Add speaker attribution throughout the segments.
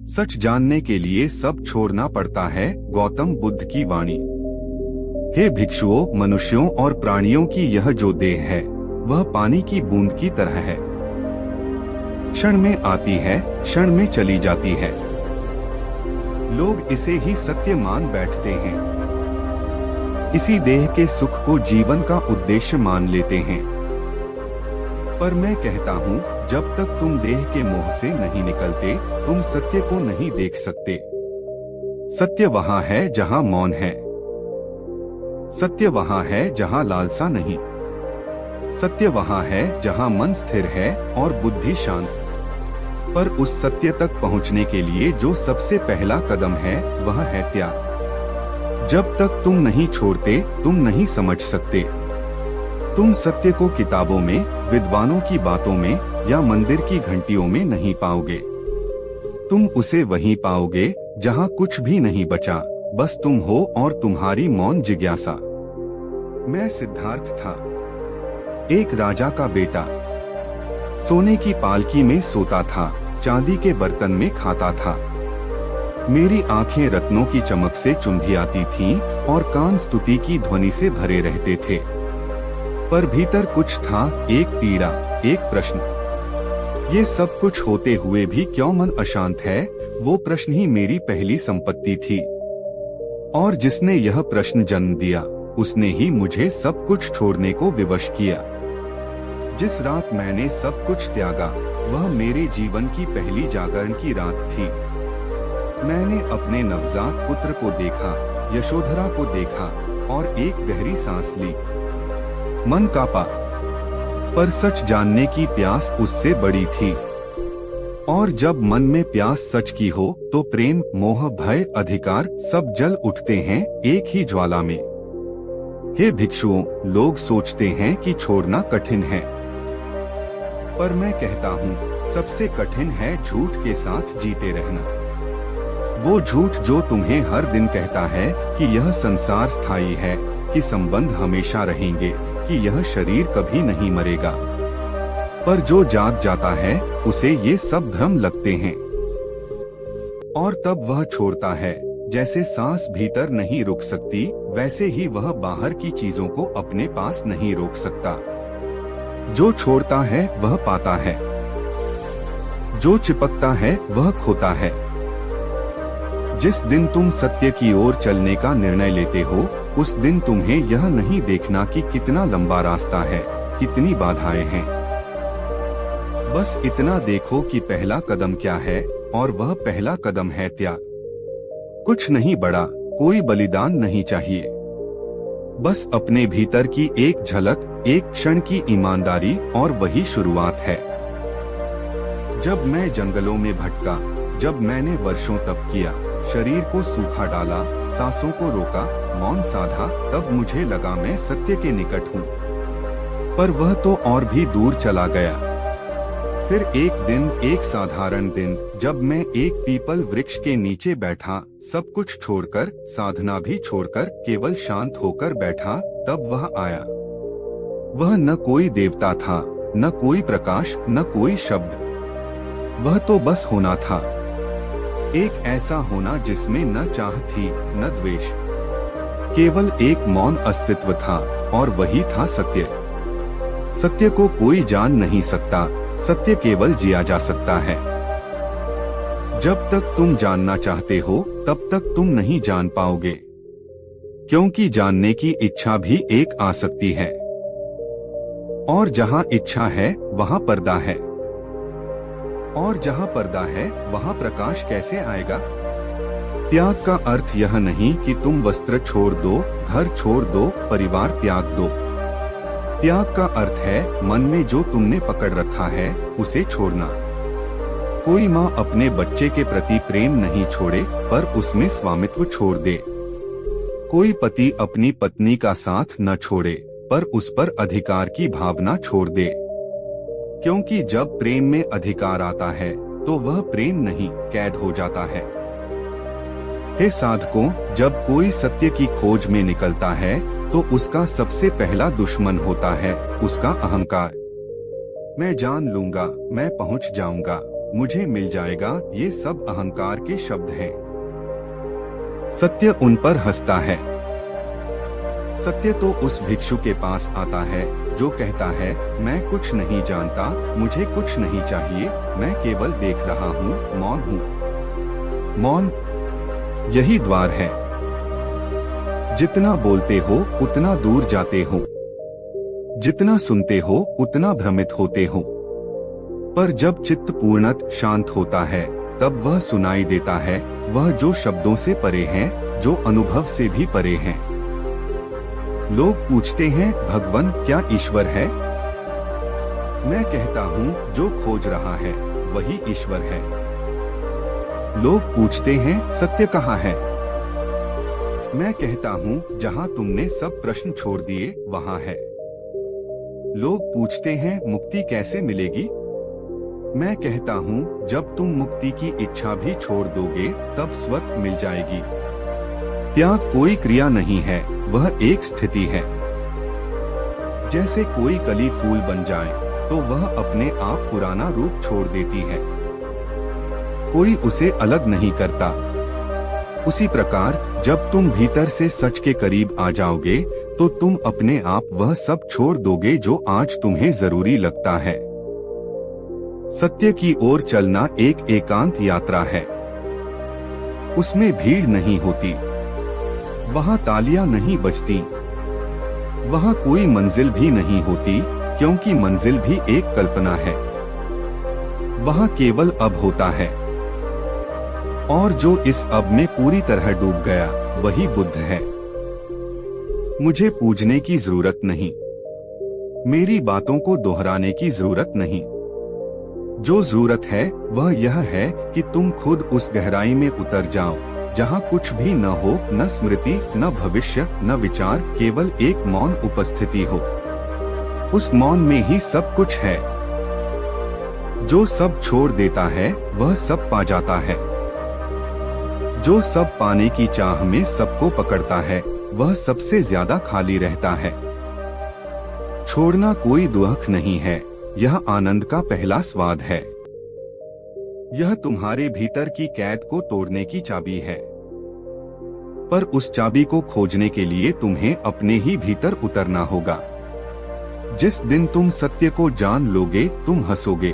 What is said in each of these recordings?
Speaker 1: सच जानने के लिए सब छोड़ना पड़ता है। गौतम बुद्ध की वाणी। हे भिक्षुओं, मनुष्यों और प्राणियों की यह जो देह है वह पानी की बूंद की तरह है। क्षण में आती है, क्षण में चली जाती है। लोग इसे ही सत्य मान बैठते हैं। इसी देह के सुख को जीवन का उद्देश्य मान लेते हैं। पर मैं कहता हूँ, जब तक तुम देह के मोह से नहीं निकलते, तुम सत्य को नहीं देख सकते। सत्य वहाँ है जहाँ मौन है। सत्य वहाँ है जहाँ लालसा नहीं। सत्य वहाँ है जहाँ मन स्थिर है और बुद्धि शांत। पर उस सत्य तक पहुँचने के लिए जो सबसे पहला कदम है वह है त्याग। जब तक तुम नहीं छोड़ते, तुम नहीं समझ सकते। तुम सत्य को किताबों में, विद्वानों की बातों में या मंदिर की घंटियों में नहीं पाओगे। तुम उसे वहीं पाओगे जहाँ कुछ भी नहीं बचा, बस तुम हो और तुम्हारी मौन जिज्ञासा। मैं सिद्धार्थ था, एक राजा का बेटा। सोने की पालकी में सोता था, चांदी के बर्तन में खाता था। मेरी आंखें रत्नों की चमक से चुंधियाती थीं और कान स्तुति की ध्वनि से भरे रहते थे। पर भीतर कुछ था, एक पीड़ा, एक प्रश्न। ये सब कुछ होते हुए भी क्यों मन अशांत है, वो प्रश्न ही मेरी पहली संपत्ति थी। और जिसने यह प्रश्न जन्म दिया, उसने ही मुझे सब कुछ छोड़ने को विवश किया। जिस रात मैंने सब कुछ त्यागा, वह मेरे जीवन की पहली जागरण की रात थी। मैंने अपने नवजात पुत्र को देखा, यशोधरा को देखा और एक गहरी सांस ली। मन कांपा, पर सच जानने की प्यास उससे बड़ी थी। और जब मन में प्यास सच की हो, तो प्रेम, मोह, भय, अधिकार सब जल उठते हैं एक ही ज्वाला में। हे भिक्षुओं, लोग सोचते हैं कि छोड़ना कठिन है, पर मैं कहता हूँ सबसे कठिन है झूठ के साथ जीते रहना। वो झूठ जो तुम्हें हर दिन कहता है कि यह संसार स्थायी है, कि संबंध हमेशा रहेंगे, कि यह शरीर कभी नहीं मरेगा। पर जो जाग जाता है, उसे ये सब भ्रम लगते हैं। और तब वह छोड़ता है। जैसे सांस भीतर नहीं रुक सकती, वैसे ही वह बाहर की चीजों को अपने पास नहीं रोक सकता। जो छोड़ता है वह पाता है, जो चिपकता है वह खोता है। जिस दिन तुम सत्य की ओर चलने का निर्णय लेते हो, उस दिन तुम्हें यह नहीं देखना कि कितना लंबा रास्ता है, कितनी बाधाएं हैं। बस इतना देखो कि पहला कदम क्या है, और वह पहला कदम है त्याग। कुछ नहीं बड़ा, कोई बलिदान नहीं चाहिए। बस अपने भीतर की एक झलक, एक क्षण की ईमानदारी, और वही शुरुआत है। जब मैं जंगलों में भटका, जब मैंने वर्षों तप किया, शरीर को सूखा डाला, सांसों को रोका, मौन साधा, तब मुझे लगा मैं सत्य के निकट हूँ। पर वह तो और भी दूर चला गया। फिर एक दिन, एक साधारण दिन, जब मैं एक पीपल वृक्ष के नीचे बैठा, सब कुछ छोड़कर, साधना भी छोड़कर, केवल शांत होकर बैठा, तब वह आया। वह न कोई देवता था, न कोई प्रकाश, न कोई शब्द। वह तो बस होना था। एक ऐसा होना जिसमें न चाह थी, न द्वेष। केवल एक मौन अस्तित्व था, और वही था सत्य। सत्य को कोई जान नहीं सकता, सत्य केवल जिया जा सकता है। जब तक तुम जानना चाहते हो, तब तक तुम नहीं जान पाओगे, क्योंकि जानने की इच्छा भी एक आसक्ति है। और जहाँ इच्छा है, वहाँ पर्दा है। और जहाँ पर्दा है, वहाँ प्रकाश कैसे आएगा? त्याग का अर्थ यह नहीं कि तुम वस्त्र छोड़ दो, घर छोड़ दो, परिवार त्याग दो। त्याग का अर्थ है मन में जो तुमने पकड़ रखा है, उसे छोड़ना। कोई माँ अपने बच्चे के प्रति प्रेम नहीं छोड़े, पर उसमें स्वामित्व छोड़ दे। कोई पति अपनी पत्नी का साथ न छोड़े, पर उस पर अधिकार की भावना छोड़ दे। क्योंकि जब प्रेम में अधिकार आता है, तो वह प्रेम नहीं, कैद हो जाता है। हे साधकों, जब कोई सत्य की खोज में निकलता है, तो उसका सबसे पहला दुश्मन होता है उसका अहंकार। मैं जान लूंगा, मैं पहुंच जाऊंगा, मुझे मिल जाएगा, ये सब अहंकार के शब्द हैं। सत्य उन पर हंसता है। सत्य तो उस भिक्षु के पास आता है जो कहता है, मैं कुछ नहीं जानता, मुझे कुछ नहीं चाहिए, मैं केवल देख रहा हूँ, मौन हूँ। मौन यही द्वार है। जितना बोलते हो उतना दूर जाते हो, जितना सुनते हो उतना भ्रमित होते हो। पर जब चित्त पूर्णत शांत होता है तब वह सुनाई देता है, वह जो शब्दों से परे हैं, जो अनुभव से भी परे हैं। लोग पूछते हैं, भगवान क्या ईश्वर है? मैं कहता हूँ, जो खोज रहा है वही ईश्वर है। लोग पूछते हैं, सत्य कहाँ है? मैं कहता हूँ, जहाँ तुमने सब प्रश्न छोड़ दिए वहाँ है। लोग पूछते हैं, मुक्ति कैसे मिलेगी? मैं कहता हूँ, जब तुम मुक्ति की इच्छा भी छोड़ दोगे तब स्वतः मिल जाएगी। त्याग कोई क्रिया नहीं है, वह एक स्थिति है। जैसे कोई कली फूल बन जाए तो वह अपने आप पुराना रूप छोड़ देती है, कोई उसे अलग नहीं करता। उसी प्रकार जब तुम भीतर से सच के करीब आ जाओगे तो तुम अपने आप वह सब छोड़ दोगे जो आज तुम्हें जरूरी लगता है। सत्य की ओर चलना एक एकांत यात्रा है। उसमें भीड़ नहीं होती, वहाँ तालियां नहीं बजती, वहाँ कोई मंजिल भी नहीं होती, क्योंकि मंजिल भी एक कल्पना है। वहाँ केवल अब होता है, और जो इस अब में पूरी तरह डूब गया वही बुद्ध है। मुझे पूजने की जरूरत नहीं, मेरी बातों को दोहराने की जरूरत नहीं। जो जरूरत है वह यह है कि तुम खुद उस गहराई में उतर जाओ जहाँ कुछ भी न हो, न स्मृति, न भविष्य, न विचार, केवल एक मौन उपस्थिति हो। उस मौन में ही सब कुछ है। जो सब छोड़ देता है वह सब पा जाता है। जो सब पाने की चाह में सबको पकड़ता है वह सबसे ज्यादा खाली रहता है। छोड़ना कोई दुख नहीं है, यह आनंद का पहला स्वाद है। यह तुम्हारे भीतर की कैद को तोड़ने की चाबी है। पर उस चाबी को खोजने के लिए तुम्हें अपने ही भीतर उतरना होगा। जिस दिन तुम सत्य को जान लोगे तुम हंसोगे।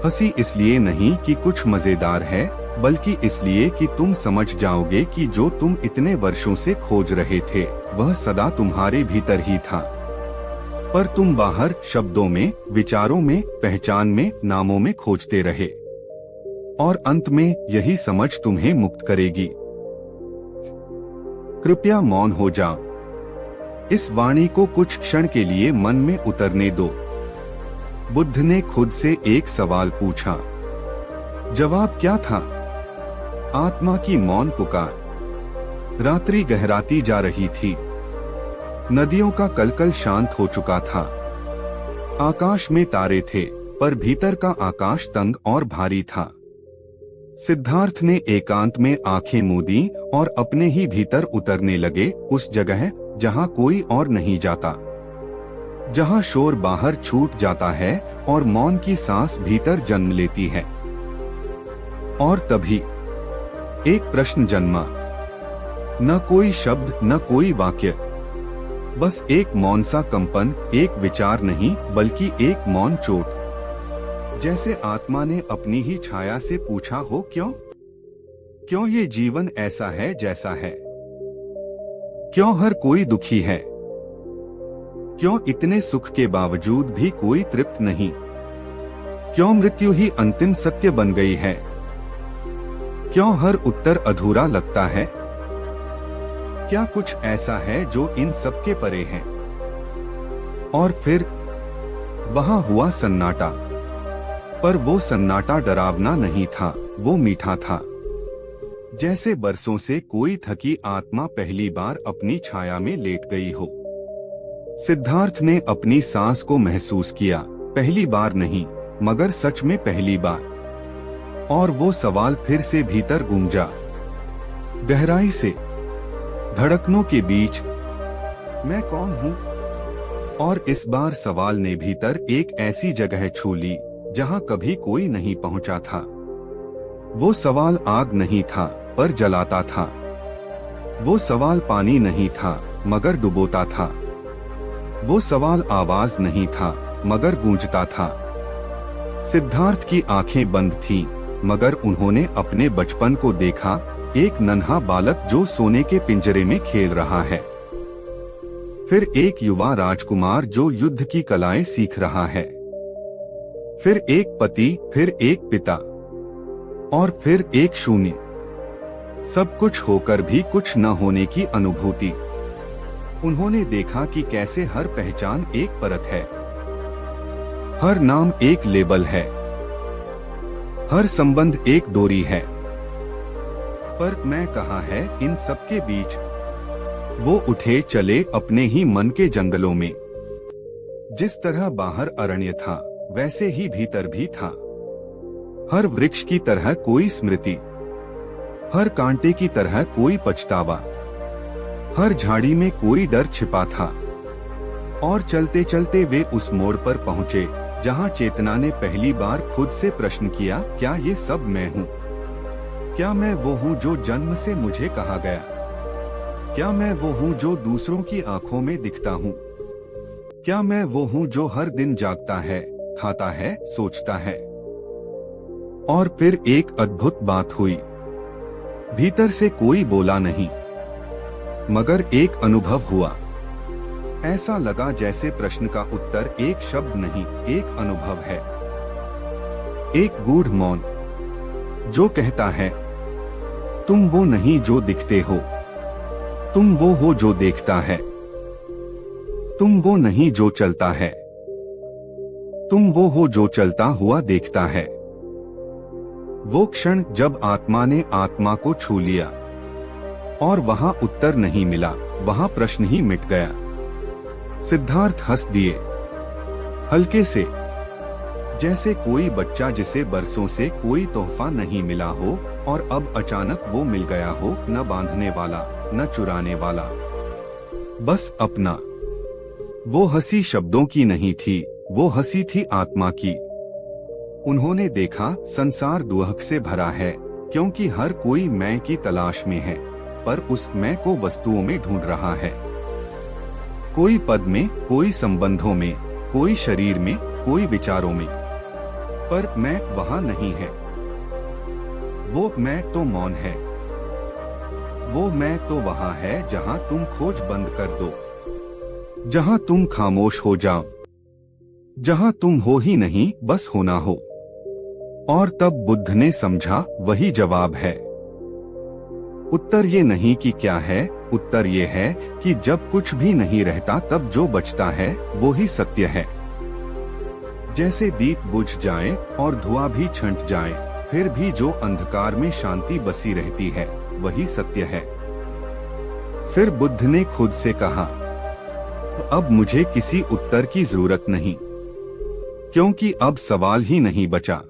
Speaker 1: हंसी इसलिए नहीं कि कुछ मजेदार है, बल्कि इसलिए कि तुम समझ जाओगे कि जो तुम इतने वर्षों से खोज रहे थे वह सदा तुम्हारे भीतर ही था। पर तुम बाहर शब्दों में, विचारों में, पहचान में, नामों में खोजते रहे, और अंत में यही समझ तुम्हें मुक्त करेगी। कृपया मौन हो जाओ। इस वाणी को कुछ क्षण के लिए मन में उतरने दो। बुद्ध ने खुद से एक सवाल पूछा। जवाब क्या था? आत्मा की मौन पुकार। रात्रि गहराती जा रही थी। नदियों का कलकल शांत हो चुका था। आकाश में तारे थे, पर भीतर का आकाश तंग और भारी था। सिद्धार्थ ने एकांत में आंखें मूंदी और अपने ही भीतर उतरने लगे, उस जगह जहां कोई और नहीं जाता, जहां शोर बाहर छूट जाता है और मौन की सांस भीतर जन्म लेती है। और तभी एक प्रश्न जन्मा। न कोई शब्द, न कोई वाक्य, बस एक मौन सा कंपन, एक विचार नहीं बल्कि एक मौन चोट। जैसे आत्मा ने अपनी ही छाया से पूछा हो, क्यों ये जीवन ऐसा है जैसा है? क्यों हर कोई दुखी है? क्यों इतने सुख के बावजूद भी कोई तृप्त नहीं? क्यों मृत्यु ही अंतिम सत्य बन गई है? क्यों हर उत्तर अधूरा लगता है? क्या कुछ ऐसा है जो इन सब के परे है? और फिर वहां हुआ सन्नाटा। पर वो सन्नाटा डरावना नहीं था, वो मीठा था। जैसे बरसों से कोई थकी आत्मा पहली बार अपनी छाया में लेट गई हो। सिद्धार्थ ने अपनी सांस को महसूस किया, पहली बार नहीं मगर सच में पहली बार। और वो सवाल फिर से भीतर गूंजा, गहराई से, धड़कनों के बीच, मैं कौन हूँ? और इस बार सवाल ने भीतर एक ऐसी जगह छू ली जहां कभी कोई नहीं पहुंचा था। वो सवाल आग नहीं था पर जलाता था। वो सवाल पानी नहीं था मगर डुबोता था। वो सवाल आवाज नहीं था मगर गूंजता था। सिद्धार्थ की आंखें बंद थीं, मगर उन्होंने अपने बचपन को देखा, एक नन्हा बालक जो सोने के पिंजरे में खेल रहा है। फिर एक युवा राजकुमार जो युद्ध की कलाएं सीख रहा है। फिर एक पति, फिर एक पिता, और फिर एक शून्य। सब कुछ होकर भी कुछ न होने की अनुभूति। उन्होंने देखा कि कैसे हर पहचान एक परत है, हर नाम एक लेबल है, हर संबंध एक डोरी है। पर मैं कहाँ है इन सबके बीच? वो उठे चले अपने ही मन के जंगलों में। जिस तरह बाहर अरण्य था, वैसे ही भीतर भी था। हर वृक्ष की तरह कोई स्मृति, हर कांटे की तरह कोई पछतावा, हर झाड़ी में कोई डर छिपा था। और चलते चलते वे उस मोड़ पर पहुंचे जहां चेतना ने पहली बार खुद से प्रश्न किया, क्या ये सब मैं हूँ? क्या मैं वो हूँ जो जन्म से मुझे कहा गया? क्या मैं वो हूँ जो दूसरों की आंखों में दिखता हूँ? क्या मैं वो हूँ जो हर दिन जागता है, खाता है, सोचता है? और फिर एक अद्भुत बात हुई। भीतर से कोई बोला नहीं, मगर एक अनुभव हुआ। ऐसा लगा जैसे प्रश्न का उत्तर एक शब्द नहीं, एक अनुभव है। एक गूढ़ मौन जो कहता है, तुम वो नहीं जो दिखते हो, तुम वो हो जो देखता है। तुम वो नहीं जो चलता है, तुम वो हो जो चलता हुआ देखता है। वो क्षण जब आत्मा ने आत्मा को छू लिया और वहां उत्तर नहीं मिला, वहां प्रश्न ही मिट गया। सिद्धार्थ हंस दिए, हल्के से, जैसे कोई बच्चा जिसे बरसों से कोई तोहफा नहीं मिला हो और अब अचानक वो मिल गया हो, न बांधने वाला, न चुराने वाला, बस अपना। वो हंसी शब्दों की नहीं थी, वो हंसी थी आत्मा की। उन्होंने देखा संसार दुहक से भरा है, क्योंकि हर कोई मैं की तलाश में है, पर उस मैं को वस्तुओं में ढूंढ रहा है। कोई पद में, कोई संबंधों में, कोई शरीर में, कोई विचारों में, पर मैं वहां नहीं है। वो मैं तो मौन है। वो मैं तो वहां है जहां तुम खोज बंद कर दो, जहां तुम खामोश हो जाओ, जहां तुम हो ही नहीं, बस होना हो। और तब बुद्ध ने समझा, वही जवाब है। उत्तर ये नहीं कि क्या है, उत्तर ये है कि जब कुछ भी नहीं रहता तब जो बचता है वो ही सत्य है। जैसे दीप बुझ जाए और धुआं भी छंट जाए, फिर भी जो अंधकार में शांति बसी रहती है वही सत्य है। फिर बुद्ध ने खुद से कहा, अब मुझे किसी उत्तर की जरूरत नहीं, क्योंकि अब सवाल ही नहीं बचा।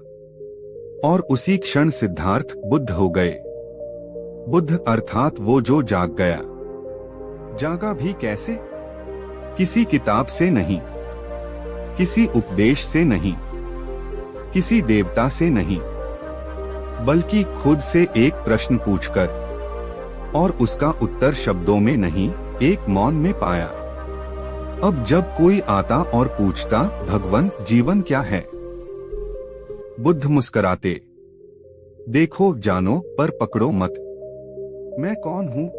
Speaker 1: और उसी क्षण सिद्धार्थ बुद्ध हो गए। बुद्ध अर्थात वो जो जाग गया। जागा भी कैसे? किसी किताब से नहीं, किसी उपदेश से नहीं, किसी देवता से नहीं, बल्कि खुद से एक प्रश्न पूछकर, और उसका उत्तर शब्दों में नहीं, एक मौन में पाया। अब जब कोई आता और पूछता, भगवन जीवन क्या है? बुद्ध मुस्कुराते, देखो जानो पर पकड़ो मत। मैं कौन हूँ?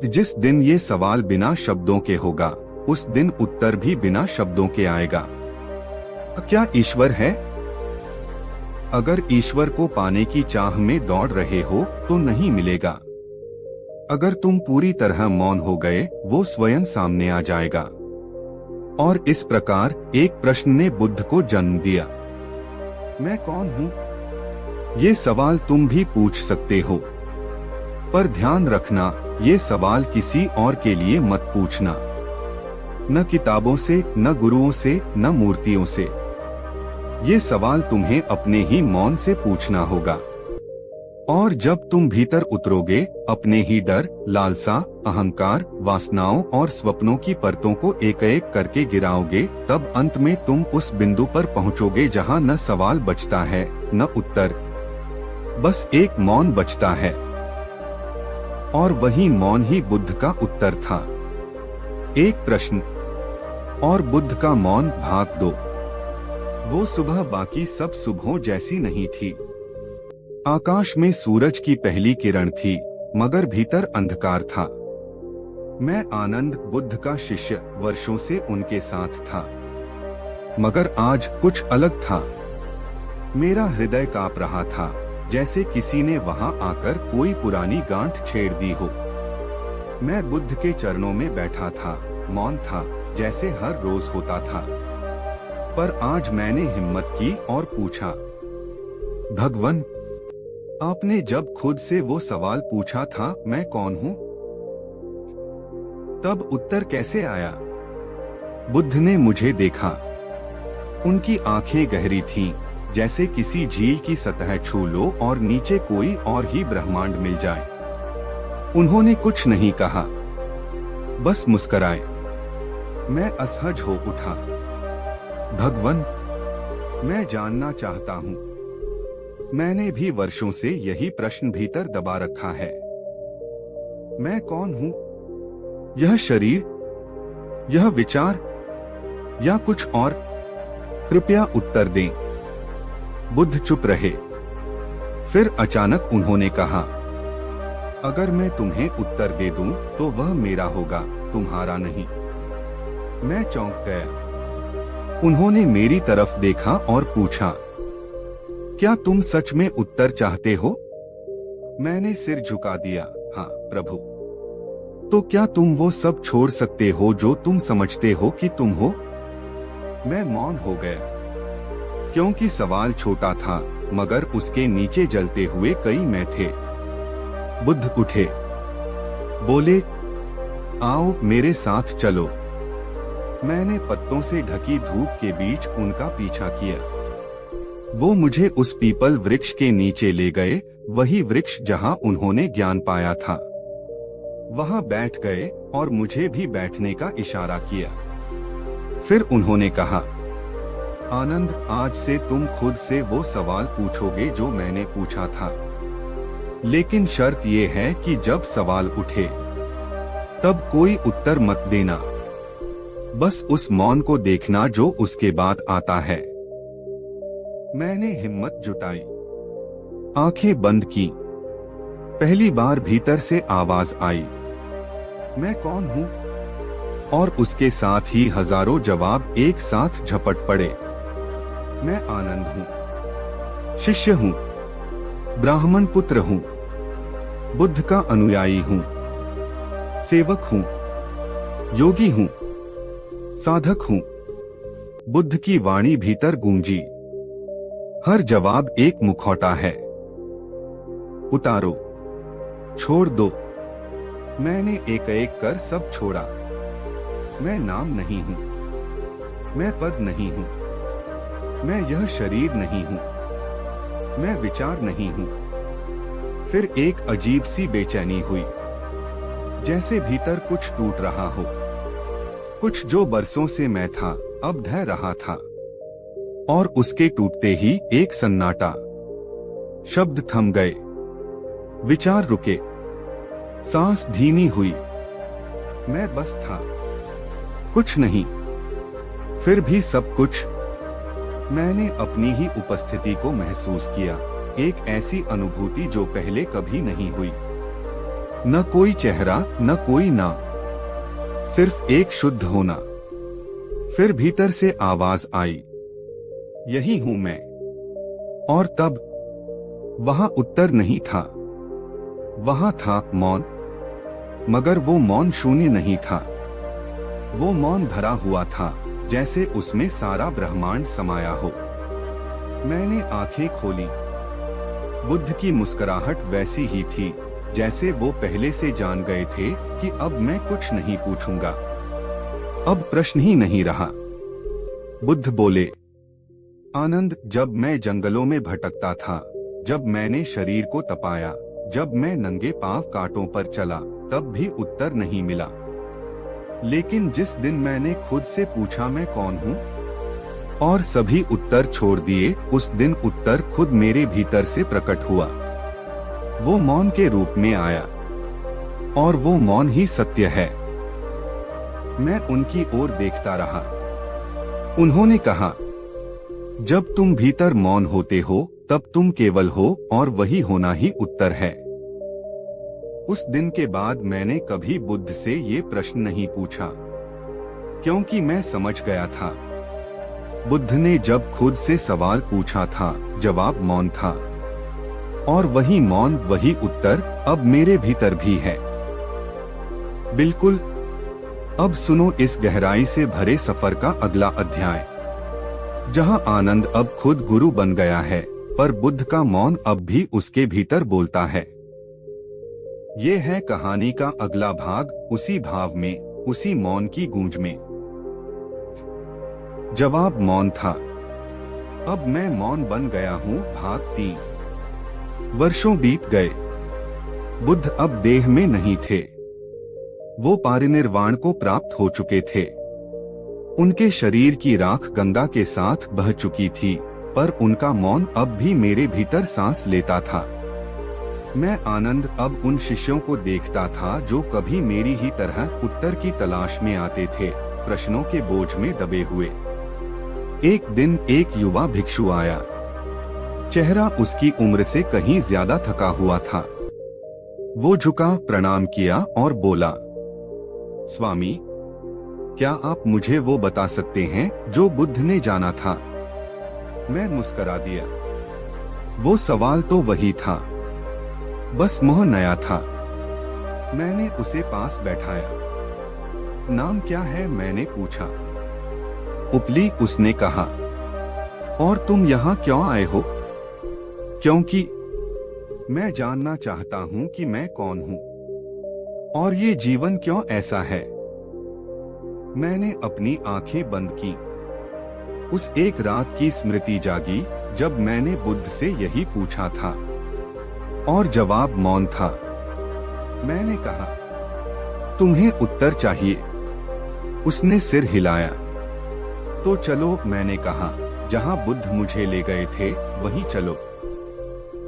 Speaker 1: जिस दिन ये सवाल बिना शब्दों के होगा, उस दिन उत्तर भी बिना शब्दों के आएगा। क्या ईश्वर है? अगर ईश्वर को पाने की चाह में दौड़ रहे हो तो नहीं मिलेगा। अगर तुम पूरी तरह मौन हो गए, वो स्वयं सामने आ जाएगा। और इस प्रकार एक प्रश्न ने बुद्ध को जन्म दिया, मैं कौन हूँ? ये सवाल तुम भी पूछ सकते हो, पर ध्यान रखना, ये सवाल किसी और के लिए मत पूछना। न किताबों से, न गुरुओं से, न मूर्तियों से। ये सवाल तुम्हें अपने ही मौन से पूछना होगा। और जब तुम भीतर उतरोगे, अपने ही डर, लालसा, अहंकार, वासनाओं और स्वप्नों की परतों को एक एक करके गिराओगे, तब अंत में तुम उस बिंदु पर पहुंचोगे जहां न सवाल बचता है, न उत्तर, बस एक मौन बचता है। और वही मौन ही बुद्ध का उत्तर था। एक प्रश्न और बुद्ध का मौन भाग 2। वो सुबह बाकी सब सुबहों जैसी नहीं थी। आकाश में सूरज की पहली किरण थी, मगर भीतर अंधकार था। मैं आनंद, बुद्ध का शिष्य, वर्षों से उनके साथ था, मगर आज कुछ अलग था। मेरा हृदय कांप रहा था, जैसे किसी ने वहां आकर कोई पुरानी गांठ छेड़ दी हो। मैं बुद्ध के चरणों में बैठा था, मौन था, जैसे हर रोज होता था। पर आज मैंने हिम्मत की और पूछा, भगवान, आपने जब खुद से वो सवाल पूछा था, मैं कौन हूँ, तब उत्तर कैसे आया? बुद्ध ने मुझे देखा। उनकी आंखें गहरी थीं, जैसे किसी झील की सतह छू लो और नीचे कोई और ही ब्रह्मांड मिल जाए। उन्होंने कुछ नहीं कहा, बस मुस्कुराए। मैं असहज हो उठा। भगवान, मैं जानना चाहता हूँ। मैंने भी वर्षों से यही प्रश्न भीतर दबा रखा है। मैं कौन हूँ? यह शरीर, यह विचार, या कुछ और? कृपया उत्तर दें। बुद्ध चुप रहे। फिर अचानक उन्होंने कहा, अगर मैं तुम्हें उत्तर दे दूं, तो वह मेरा होगा, तुम्हारा नहीं। मैं चौंक गया। उन्होंने मेरी तरफ देखा और पूछा, क्या तुम सच में उत्तर चाहते हो? मैंने सिर झुका दिया, हाँ प्रभु। तो क्या तुम वो सब छोड़ सकते हो जो तुम समझते हो कि तुम हो? मैं मौन हो गया, क्योंकि सवाल छोटा था, मगर उसके नीचे जलते हुए कई मैं थे। बुद्ध उठे, बोले, आओ मेरे साथ चलो। मैंने पत्तों से ढकी धूप के बीच उनका पीछा किया। वो मुझे उस पीपल वृक्ष के नीचे ले गए, वही वृक्ष जहां उन्होंने ज्ञान पाया था। वहां बैठ गए और मुझे भी बैठने का इशारा किया। फिर उन्होंने कहा, आनंद, आज से तुम खुद से वो सवाल पूछोगे जो मैंने पूछा था। लेकिन शर्त ये है कि जब सवाल उठे, तब कोई उत्तर मत देना, बस उस मौन को देखना जो उसके बाद आता है। मैंने हिम्मत जुटाई, आंखें बंद की। पहली बार भीतर से आवाज आई, मैं कौन हूँ? और उसके साथ ही हजारों जवाब एक साथ झपट पड़े। मैं आनंद हूँ, शिष्य हूँ, ब्राह्मण पुत्र हूँ, बुद्ध का अनुयायी हूँ, सेवक हूँ, योगी हूँ, साधक हूँ। बुद्ध की वाणी भीतर गूंजी। हर जवाब एक मुखौटा है। उतारो, छोड़ दो। मैंने एक एक कर सब छोड़ा। मैं नाम नहीं हूँ, मैं पद नहीं हूँ, मैं यह शरीर नहीं हूँ, मैं विचार नहीं हूँ। फिर एक अजीब सी बेचैनी हुई, जैसे भीतर कुछ टूट रहा हो। कुछ जो बरसों से मैं था, अब ढह रहा था। और उसके टूटते ही एक सन्नाटा। शब्द थम गए, विचार रुके, सांस धीमी हुई। मैं बस था, कुछ नहीं, फिर भी सब कुछ। मैंने अपनी ही उपस्थिति को महसूस किया, एक ऐसी अनुभूति जो पहले कभी नहीं हुई। न कोई चेहरा, न कोई नाम, सिर्फ एक शुद्ध होना। फिर भीतर से आवाज आई, यही हूं मैं। और तब वहां उत्तर नहीं था, वहां था मौन। मगर वो मौन शून्य नहीं था, वो मौन भरा हुआ था, जैसे उसमें सारा ब्रह्मांड समाया हो। मैंने आंखें खोली। बुद्ध की मुस्कुराहट वैसी ही थी, जैसे वो पहले से जान गए थे कि अब मैं कुछ नहीं पूछूंगा। अब प्रश्न ही नहीं रहा। बुद्ध बोले, आनंद, जब मैं जंगलों में भटकता था, जब मैंने शरीर को तपाया, जब मैं नंगे पांव कांटों पर चला, तब भी उत्तर नहीं मिला। लेकिन जिस दिन मैंने खुद से पूछा मैं कौन हूँ, और सभी उत्तर छोड़ दिए, उस दिन उत्तर खुद मेरे भीतर से प्रकट हुआ। वो मौन के रूप में आया, और वो मौन ही सत्य है। मैं उनकी ओर देखता रहा। उन्होंने कहा, जब तुम भीतर मौन होते हो तब तुम केवल हो, और वही होना ही उत्तर है। उस दिन के बाद मैंने कभी बुद्ध से ये प्रश्न नहीं पूछा, क्योंकि मैं समझ गया था। बुद्ध ने जब खुद से सवाल पूछा था, जवाब मौन था, और वही मौन वही उत्तर अब मेरे भीतर भी है। बिल्कुल। अब सुनो इस गहराई से भरे सफर का अगला अध्याय, जहां आनंद अब खुद गुरु बन गया है, पर बुद्ध का मौन अब भी उसके भीतर बोलता है। ये है कहानी का अगला भाग, उसी भाव में, उसी मौन की गूंज में। जवाब मौन था। अब मैं मौन बन गया हूँ। भाग 3। वर्षों बीत गए। बुद्ध अब देह में नहीं थे। वो पारिनिर्वाण को प्राप्त हो चुके थे। उनके शरीर की राख गंगा के साथ बह चुकी थी, पर उनका मौन अब भी मेरे भीतर सांस लेता था। मैं आनंद अब उन शिष्यों को देखता था जो कभी मेरी ही तरह उत्तर की तलाश में आते थे, प्रश्नों के बोझ में दबे हुए। एक दिन एक युवा भिक्षु आया। चेहरा उसकी उम्र से कहीं ज्यादा थका हुआ था। वो झुका, प्रणाम किया और बोला, स्वामी, क्या आप मुझे वो बता सकते हैं जो बुद्ध ने जाना था? मैं मुस्करा दिया। वो सवाल तो वही था, बस मोह नया था। मैंने उसे पास बैठाया। नाम क्या है? मैंने पूछा। उपली, उसने कहा। और तुम यहाँ क्यों आए हो? क्योंकि मैं जानना चाहता हूँ कि मैं कौन हूँ, और ये जीवन क्यों ऐसा है। मैंने अपनी आंखें बंद की। उस एक रात की स्मृति जागी जब मैंने बुद्ध से यही पूछा था, और जवाब मौन था। मैंने कहा, तुम्हें उत्तर चाहिए? उसने सिर हिलाया। तो चलो, मैंने कहा, जहां बुद्ध मुझे ले गए थे वहीं चलो।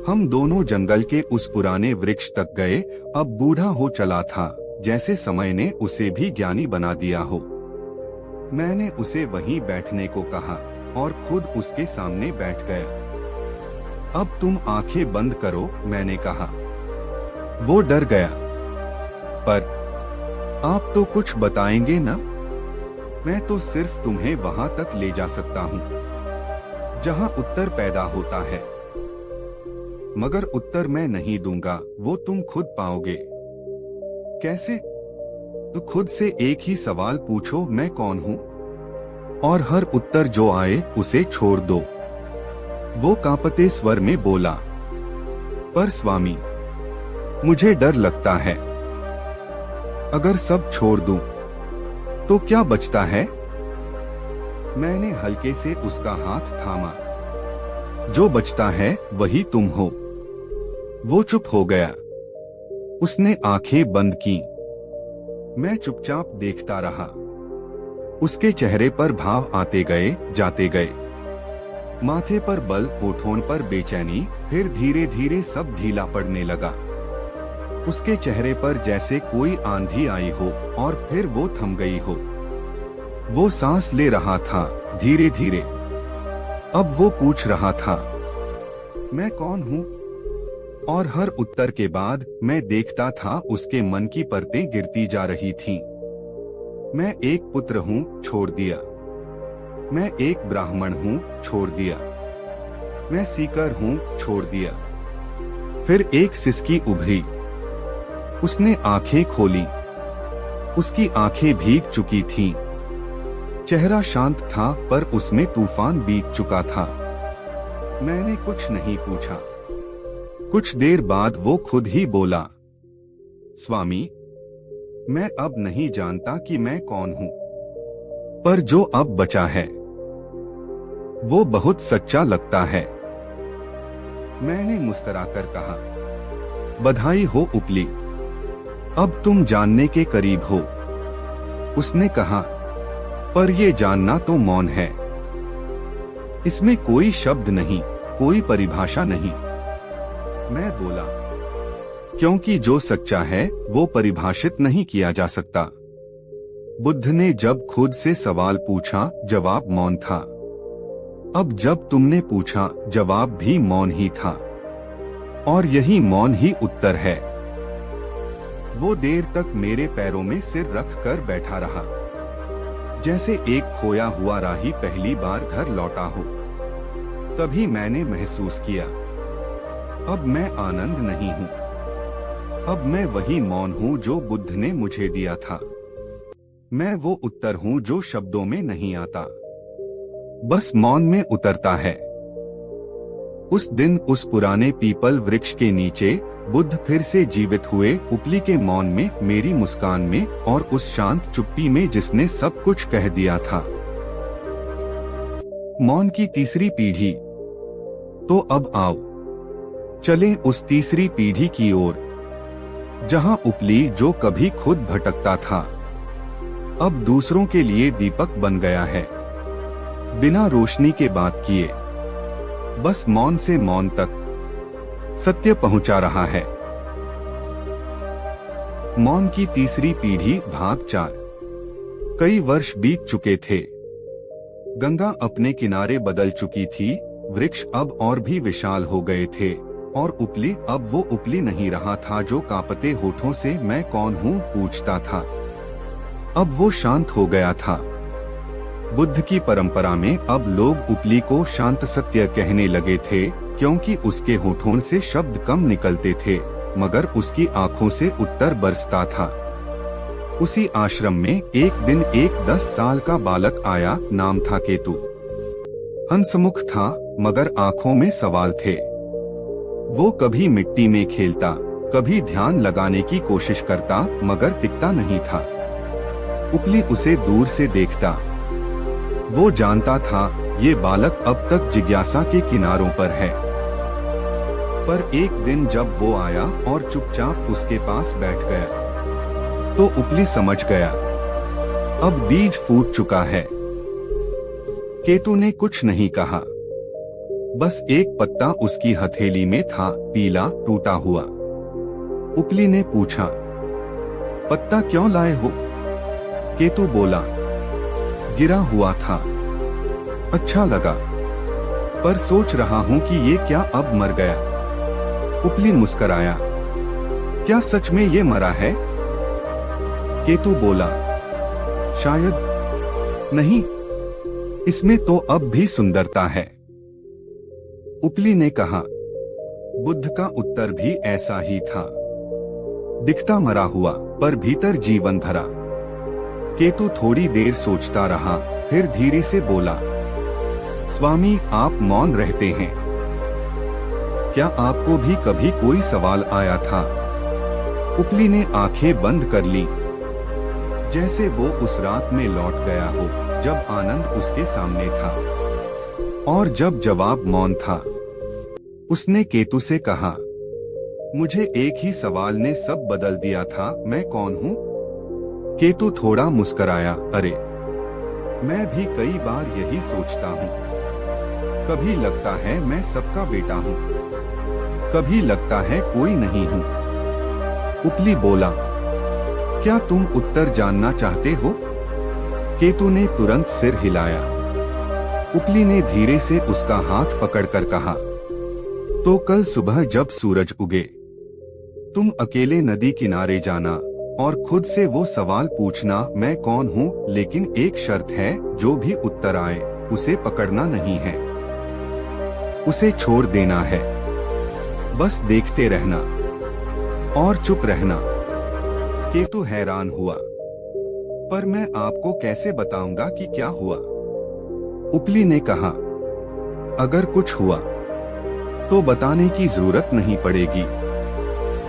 Speaker 1: हम दोनों जंगल के उस पुराने वृक्ष तक गए। अब बूढ़ा हो चला था, जैसे समय ने उसे भी ज्ञानी बना दिया हो। मैंने उसे वहीं बैठने को कहा और खुद उसके सामने बैठ गया। अब तुम आंखें बंद करो, मैंने कहा। वो डर गया। पर आप तो कुछ बताएंगे ना? मैं तो सिर्फ तुम्हें वहां तक ले जा सकता हूँ जहां उत्तर पैदा होता है, मगर उत्तर मैं नहीं दूंगा, वो तुम खुद पाओगे। कैसे? तो खुद से एक ही सवाल पूछो, मैं कौन हूँ, और हर उत्तर जो आए उसे छोड़ दो। वो कांपते स्वर में बोला, पर स्वामी, मुझे डर लगता है। अगर सब छोड़ दूं, तो क्या बचता है? मैंने हल्के से उसका हाथ थामा। जो बचता है वही तुम हो। वो चुप हो गया। उसने आंखें बंद की। मैं चुपचाप देखता रहा। उसके चेहरे पर भाव आते गए, जाते गए। माथे पर बल, होठों पर बेचैनी, फिर धीरे धीरे सब ढीला पड़ने लगा। उसके चेहरे पर जैसे कोई आंधी आई हो और फिर वो थम गई हो। वो सांस ले रहा था, धीरे धीरे। अब वो पूछ रहा था, मैं कौन हूँ? और हर उत्तर के बाद मैं देखता था उसके मन की परतें गिरती जा रही थीं। मैं एक पुत्र हूँ, छोड़ दिया। मैं एक ब्राह्मण हूँ, छोड़ दिया। मैं सीकर हूँ, छोड़ दिया। फिर एक सिसकी उभरी। उसने आंखें खोली। उसकी आंखें भीग चुकी थीं। चेहरा शांत था, पर उसमें तूफान बीत चुका था। मैंने कुछ नहीं पूछा। कुछ देर बाद वो खुद ही बोला, स्वामी, मैं अब नहीं जानता कि मैं कौन हूँ, पर जो अब बचा है वो बहुत सच्चा लगता है। मैंने मुस्कुराकर कहा, बधाई हो उपली, अब तुम जानने के करीब हो। उसने कहा, पर ये जानना तो मौन है, इसमें कोई शब्द नहीं, कोई परिभाषा नहीं। मैं बोला, क्योंकि जो सच्चा है वो परिभाषित नहीं किया जा सकता। बुद्ध ने जब खुद से सवाल पूछा, जवाब मौन था। अब जब तुमने पूछा, जवाब भी मौन ही था, और यही मौन ही उत्तर है। वो देर तक मेरे पैरों में सिर रख कर बैठा रहा, जैसे एक खोया हुआ राही पहली बार घर लौटा हो। तभी मैंने महसूस किया, अब मैं आनंद नहीं हूँ, अब मैं वही मौन हूँ जो बुद्ध ने मुझे दिया था। मैं वो उत्तर हूँ जो शब्दों में नहीं आता, बस मौन में उतरता है। उस दिन उस पुराने पीपल वृक्ष के नीचे बुद्ध फिर से जीवित हुए, उपली के मौन में, मेरी मुस्कान में, और उस शांत चुप्पी में जिसने सब कुछ कह दिया था। मौन की तीसरी पीढ़ी। तो अब आओ चलें उस तीसरी पीढ़ी की ओर, जहां उपली जो कभी खुद भटकता था, अब दूसरों के लिए दीपक बन गया है, बिना रोशनी के बात किए, बस मौन से मौन तक सत्य पहुंचा रहा है। मौन की तीसरी पीढ़ी, भाग 4। कई वर्ष बीत चुके थे। गंगा अपने किनारे बदल चुकी थी, वृक्ष अब और भी विशाल हो गए थे, और उपली अब वो उपली नहीं रहा था जो कांपते होठों से मैं कौन हूँ पूछता था। अब वो शांत हो गया था। बुद्ध की परंपरा में अब लोग उपली को शांत सत्य कहने लगे थे, क्योंकि उसके होठों से शब्द कम निकलते थे, मगर उसकी आंखों से उत्तर बरसता था। उसी आश्रम में एक दिन एक 10 साल का बालक आया, नाम था केतु। हंसमुख था, मगर आंखों में सवाल थे। वो कभी मिट्टी में खेलता, कभी ध्यान लगाने की कोशिश करता, मगर टिकता नहीं था। उपली उसे दूर से देखता। वो जानता था ये बालक अब तक जिज्ञासा के किनारों पर है। पर एक दिन जब वो आया और चुपचाप उसके पास बैठ गया, तो उपली समझ गया, अब बीज फूट चुका है। केतु ने कुछ नहीं कहा, बस एक पत्ता उसकी हथेली में था, पीला, टूटा हुआ। उपली ने पूछा, पत्ता क्यों लाए हो? केतु बोला, गिरा हुआ था, अच्छा लगा, पर सोच रहा हूँ कि ये क्या अब मर गया। उपली मुस्कराया, क्या सच में ये मरा है? केतु बोला, शायद नहीं, इसमें तो अब भी सुंदरता है। उपली ने कहा, बुद्ध का उत्तर भी ऐसा ही था, दिखता मरा हुआ, पर भीतर जीवन भरा। केतु थोड़ी देर सोचता रहा, फिर धीरे से बोला, स्वामी आप मौन रहते हैं, क्या आपको भी कभी कोई सवाल आया था? उपली ने आंखें बंद कर ली, जैसे वो उस रात में लौट गया हो जब आनंद उसके सामने था, और जब जवाब मौन था। उसने केतु से कहा, मुझे एक ही सवाल ने सब बदल दिया था, मैं कौन हूँ? केतु थोड़ा मुस्कराया, अरे मैं भी कई बार यही सोचता हूँ। कभी लगता है मैं सबका बेटा हूँ, कभी लगता है कोई नहीं हूँ। उपली बोला, क्या तुम उत्तर जानना चाहते हो? केतु ने तुरंत सिर हिलाया। उपली ने धीरे से उसका हाथ पकड़कर कहा, तो कल सुबह जब सूरज उगे, तुम अकेले नदी किनारे जाना और खुद से वो सवाल पूछना, मैं कौन हूँ, लेकिन एक शर्त है, जो भी उत्तर आए उसे पकड़ना नहीं है, उसे छोड़ देना है, बस देखते रहना और चुप रहना। केतु हैरान हुआ, पर मैं आपको कैसे बताऊंगा कि क्या हुआ? उपली ने कहा, अगर कुछ हुआ तो बताने की जरूरत नहीं पड़ेगी।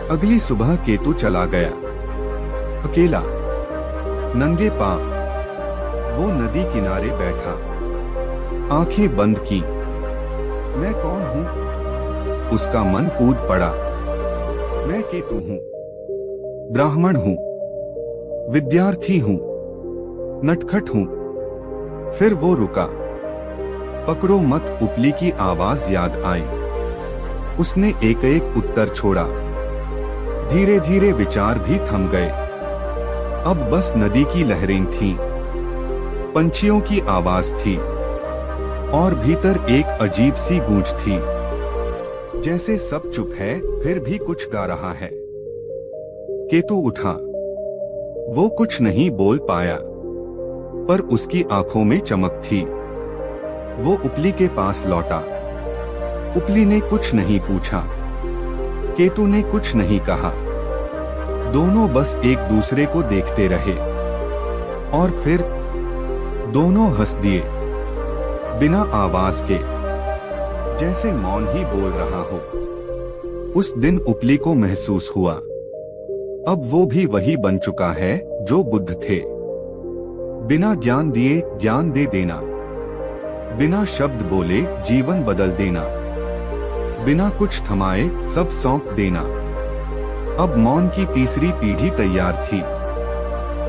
Speaker 1: अगली सुबह केतु चला गया, अकेला, नंगे पांव। वो नदी किनारे बैठा, आंखें बंद की। मैं कौन हूँ? उसका मन कूद पड़ा। मैं केतु हूँ, ब्राह्मण हूँ, विद्यार्थी हूँ, नटखट हूँ। फिर वो रुका। पकड़ो मत उपली की आवाज याद आई। उसने एक एक उत्तर छोड़ा। धीरे धीरे विचार भी थम गए। अब बस नदी की लहरें थीं, पंछियों की आवाज थी और भीतर एक अजीब सी गूंज थी, जैसे सब चुप है फिर भी कुछ गा रहा है। केतु उठा। वो कुछ नहीं बोल पाया, पर उसकी आंखों में चमक थी। वो उपली के पास लौटा। उपली ने कुछ नहीं पूछा, केतु ने कुछ नहीं कहा। दोनों बस एक दूसरे को देखते रहे और फिर दोनों हंस दिए, बिना आवाज के, जैसे मौन ही बोल रहा हो। उस दिन उपली को महसूस हुआ, अब वो भी वही बन चुका है जो बुद्ध थे। बिना ज्ञान दिए ज्ञान दे देना, बिना शब्द बोले जीवन बदल देना, बिना कुछ थमाए सब सौंप देना। अब मौन की तीसरी पीढ़ी तैयार थी।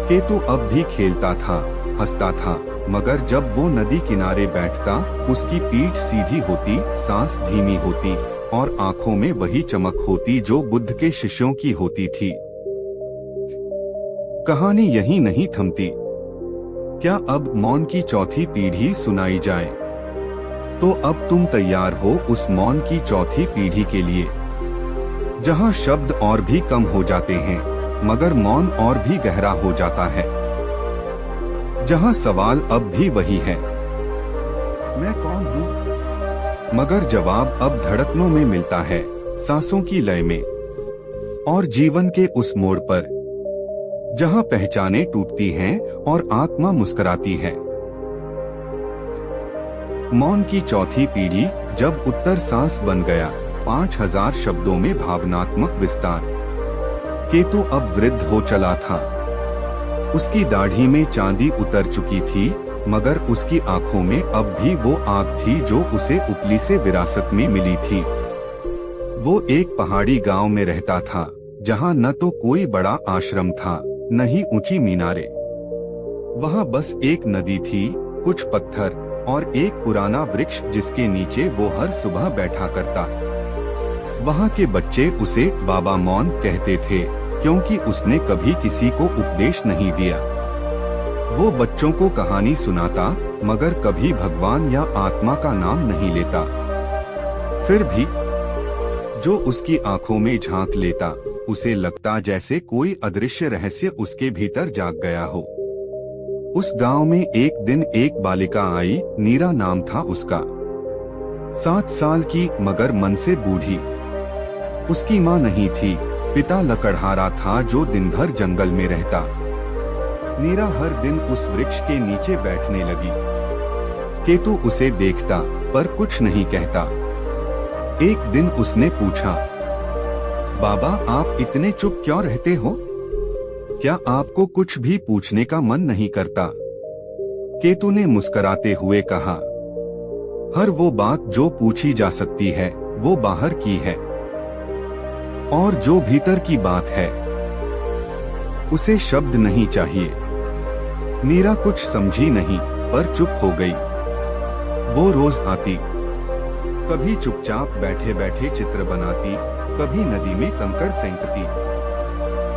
Speaker 1: केतु अब भी खेलता था, हंसता था, मगर जब वो नदी किनारे बैठता, उसकी पीठ सीधी होती, सांस धीमी होती और आंखों में वही चमक होती जो बुद्ध के शिष्यों की होती थी। कहानी यहीं नहीं थमती। क्या अब मौन की चौथी पीढ़ी सुनाई जाए? तो अब तुम तैयार हो उस मौन की चौथी पीढ़ी के लिए, जहां शब्द और भी कम हो जाते हैं मगर मौन और भी गहरा हो जाता है, जहां सवाल अब भी वही है, मैं कौन हूं? मगर जवाब अब धड़कनों में मिलता है, सांसों की लय में और जीवन के उस मोड़ पर जहां पहचानें टूटती हैं और आत्मा मुस्कुराती है। मौन की चौथी पीढ़ी। जब उत्तर सांस बन गया, 5000 शब्दों में भावनात्मक विस्तार। केतु अब वृद्ध हो चला था। उसकी दाढ़ी में चांदी उतर चुकी थी, मगर उसकी आंखों में अब भी वो आग थी जो उसे उपली से विरासत में मिली थी। वो एक पहाड़ी गांव में रहता था, जहां न तो कोई बड़ा आश्रम था, न ही ऊंची मीनारे। वहां बस एक नदी थी, कुछ पत्थर और एक पुराना वृक्ष जिसके नीचे वो हर सुबह बैठा करता। वहां के बच्चे उसे बाबा मौन कहते थे, क्योंकि उसने कभी किसी को उपदेश नहीं दिया। वो बच्चों को कहानी सुनाता, मगर कभी भगवान या आत्मा का नाम नहीं लेता। फिर भी जो उसकी आंखों में झांक लेता, उसे लगता जैसे कोई अदृश्य रहस्य उसके भीतर जाग गया हो। उस गांव में एक दिन एक बालिका आई, नीरा नाम था उसका। 7 साल की, मगर मन से बूढ़ी। उसकी माँ नहीं थी, पिता लकड़हारा था जो दिन भर जंगल में रहता। नीरा हर दिन उस वृक्ष के नीचे बैठने लगी। केतु उसे देखता पर कुछ नहीं कहता। एक दिन उसने पूछा, बाबा आप इतने चुप क्यों रहते हो? क्या आपको कुछ भी पूछने का मन नहीं करता? केतु ने मुस्कुराते हुए कहा, हर वो बात जो पूछी जा सकती है वो बाहर की है, और जो भीतर की बात है उसे शब्द नहीं चाहिए। नीरा कुछ समझी नहीं, पर चुप हो गई। वो रोज आती, कभी चुपचाप बैठे बैठे चित्र बनाती, कभी नदी में कंकड़ फेंकती,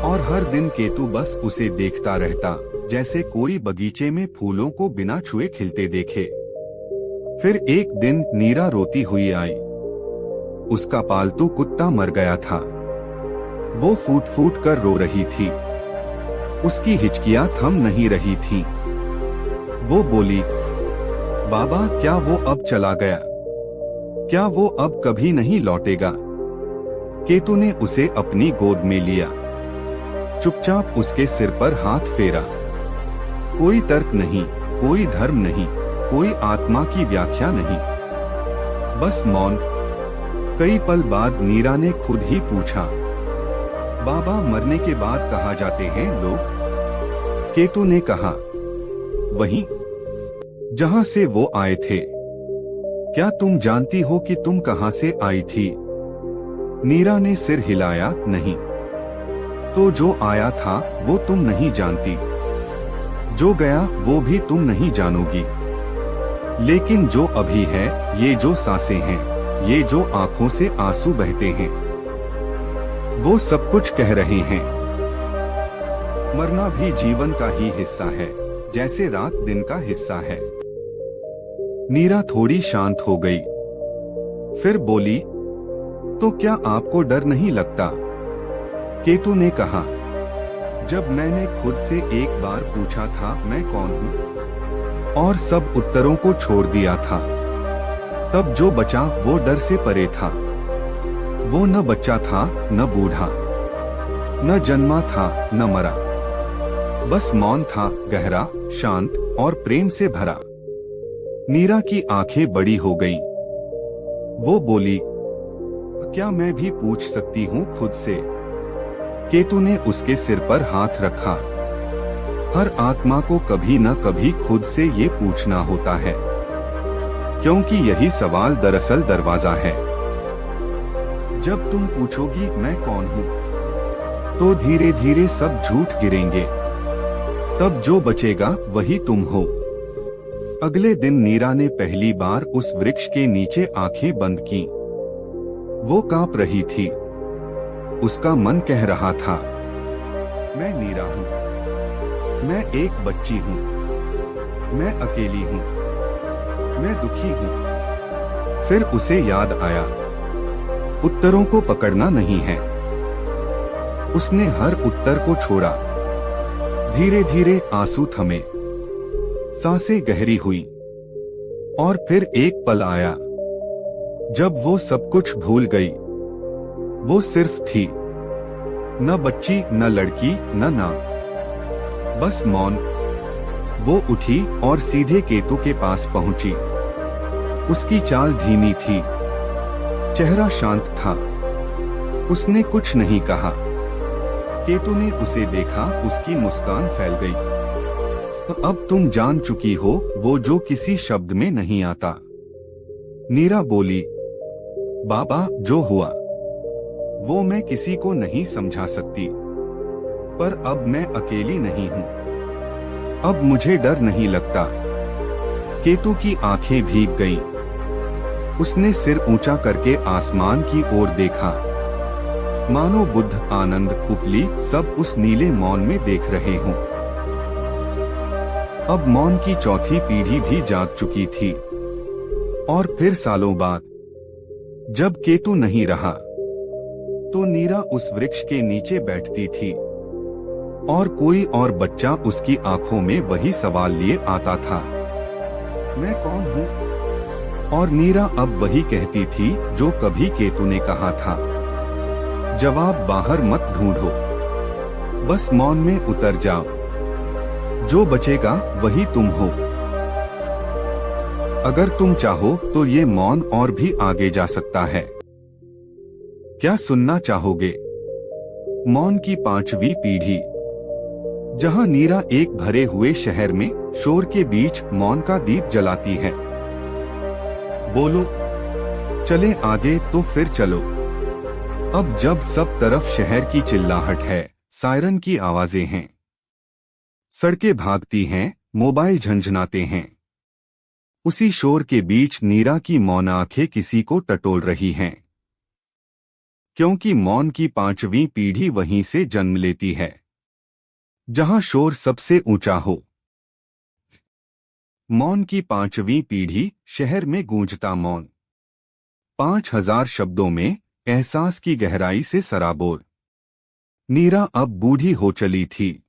Speaker 1: और हर दिन केतु बस उसे देखता रहता, जैसे कोई बगीचे में फूलों को बिना छुए खिलते देखे। फिर एक दिन नीरा रोती हुई आई। उसका पालतू कुत्ता मर गया था। वो फूट फूट कर रो रही थी। उसकी हिचकियां थम नहीं रही थीं। वो बोली, बाबा क्या वो अब चला गया? क्या वो अब कभी नहीं लौटेगा? केतु ने उसे अपनी गोद में लिया, चुपचाप उसके सिर पर हाथ फेरा। कोई तर्क नहीं, कोई धर्म नहीं, कोई आत्मा की व्याख्या नहीं, बस मौन। कई पल बाद नीरा ने खुद ही पूछा, बाबा मरने के बाद कहाँ जाते हैं लोग? केतु ने कहा, वहीं जहां से वो आए थे। क्या तुम जानती हो कि तुम कहां से आई थी? नीरा ने सिर हिलाया, नहीं। तो जो आया था वो तुम नहीं जानती, जो गया वो भी तुम नहीं जानोगी, लेकिन जो अभी है, ये जो सांसें हैं, ये जो आंखों से आंसू बहते हैं, वो सब कुछ कह रहे हैं। मरना भी जीवन का ही हिस्सा है, जैसे रात दिन का हिस्सा है। नीरा थोड़ी शांत हो गई, फिर बोली, तो क्या आपको डर नहीं लगता? केतु ने कहा, जब मैंने खुद से एक बार पूछा था मैं कौन हूँ, और सब उत्तरों को छोड़ दिया था, तब जो बचा वो डर से परे था। वो न बच्चा था, न बूढ़ा, न जन्मा था, न मरा, बस मौन था, गहरा, शांत और प्रेम से भरा। नीरा की आंखें बड़ी हो गईं। वो बोली, क्या मैं भी पूछ सकती हूँ खुद से? केतु ने उसके सिर पर हाथ रखा। हर आत्मा को कभी न कभी खुद से ये पूछना होता है, क्योंकि यही सवाल दरअसल दरवाजा है। जब तुम पूछोगी मैं कौन हूँ, तो धीरे धीरे सब झूठ गिरेंगे, तब जो बचेगा वही तुम हो। अगले दिन नीरा ने पहली बार उस वृक्ष के नीचे आंखें बंद की। वो कांप रही थी। उसका मन कह रहा था, मैं नीरा हूँ, मैं एक बच्ची हूँ, मैं अकेली हूँ, मैं दुखी हूँ। फिर उसे याद आया, उत्तरों को पकड़ना नहीं है। उसने हर उत्तर को छोड़ा। धीरे धीरे आंसू थमे, सांसें गहरी हुई, और फिर एक पल आया जब वो सब कुछ भूल गई। वो सिर्फ थी, न बच्ची, न लड़की, न नाम, बस मौन। वो उठी और सीधे केतु के पास पहुंची। उसकी चाल धीमी थी, चेहरा शांत था। उसने कुछ नहीं कहा। केतु ने उसे देखा, उसकी मुस्कान फैल गई। तो अब तुम जान चुकी हो वो जो किसी शब्द में नहीं आता। नीरा बोली, बाबा, जो हुआ वो मैं किसी को नहीं समझा सकती, पर अब मैं अकेली नहीं हूँ। अब मुझे डर नहीं लगता। केतु की आंखें भीग गईं। उसने सिर ऊंचा करके आसमान की ओर देखा, मानो बुद्ध, आनंद, उपली सब उस नीले मौन में देख रहे हों। अब मौन की चौथी पीढ़ी भी जाग चुकी थी। और फिर सालों बाद जब केतु नहीं रहा, तो नीरा उस वृक्ष के नीचे बैठती थी, और कोई और बच्चा उसकी आंखों में वही सवाल लिए आता था, मैं कौन हूँ? और नीरा अब वही कहती थी जो कभी केतु ने कहा था, जवाब बाहर मत ढूंढो, बस मौन में उतर जाओ, जो बचेगा वही तुम हो। अगर तुम चाहो तो ये मौन और भी आगे जा सकता है। क्या सुनना चाहोगे? मौन की पांचवी पीढ़ी। जहां नीरा एक भरे हुए शहर में शोर के बीच मौन का दीप जलाती है। बोलो, चले आगे तो फिर चलो। अब जब सब तरफ शहर की चिल्लाहट है, सायरन की आवाजें हैं, सड़कें भागती हैं, मोबाइल झंझनाते हैं, उसी शोर के बीच नीरा की मौन आंखें किसी को टटोल रही हैं, क्योंकि मौन की पांचवी पीढ़ी वहीं से जन्म लेती है, जहां शोर सबसे ऊंचा हो। मौन की पांचवी पीढ़ी, शहर में गूंजता मौन, 5000 शब्दों में, एहसास की गहराई से सराबोर। नीरा अब बूढ़ी हो चली थी।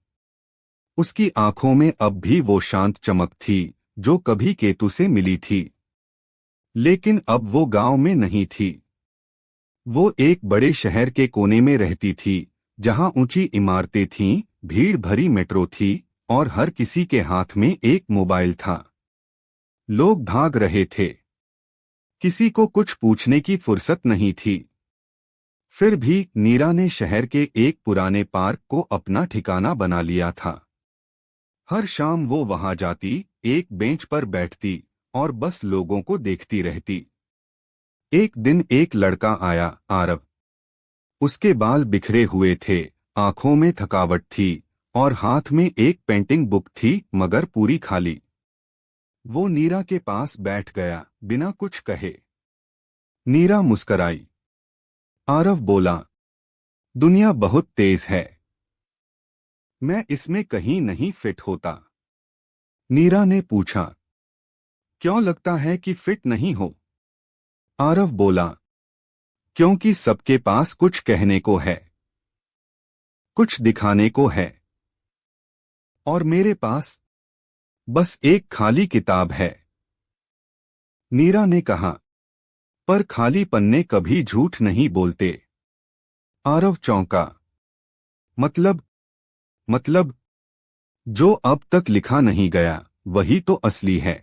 Speaker 1: उसकी आंखों में अब भी वो शांत चमक थी जो कभी केतु से मिली थी, लेकिन अब वो गांव में नहीं थी। वो एक बड़े शहर के कोने में रहती थी, जहां ऊंची इमारतें थीं, भीड़ भरी मेट्रो थी, और हर किसी के हाथ में एक मोबाइल था। लोग भाग रहे थे, किसी को कुछ पूछने की फुर्सत नहीं थी। फिर भी नीरा ने शहर के एक पुराने पार्क को अपना ठिकाना बना लिया था। हर शाम वो वहां जाती, एक बेंच पर बैठती और बस लोगों को देखती रहती। एक दिन एक लड़का आया, आरव। उसके बाल बिखरे हुए थे, आंखों में थकावट थी और हाथ में एक पेंटिंग बुक थी, मगर पूरी खाली। वो नीरा के पास बैठ गया, बिना कुछ कहे। नीरा मुस्कराई। आरव बोला, दुनिया बहुत तेज है, मैं इसमें कहीं नहीं फिट होता। नीरा ने पूछा, क्यों लगता है कि फिट नहीं हो? आरव बोला, क्योंकि सबके पास कुछ कहने को है, कुछ दिखाने को है, और मेरे पास बस एक खाली किताब है। नीरा ने कहा, पर खाली पन्ने कभी झूठ नहीं बोलते। आरव चौंका। मतलब जो अब तक लिखा नहीं गया वही तो असली है।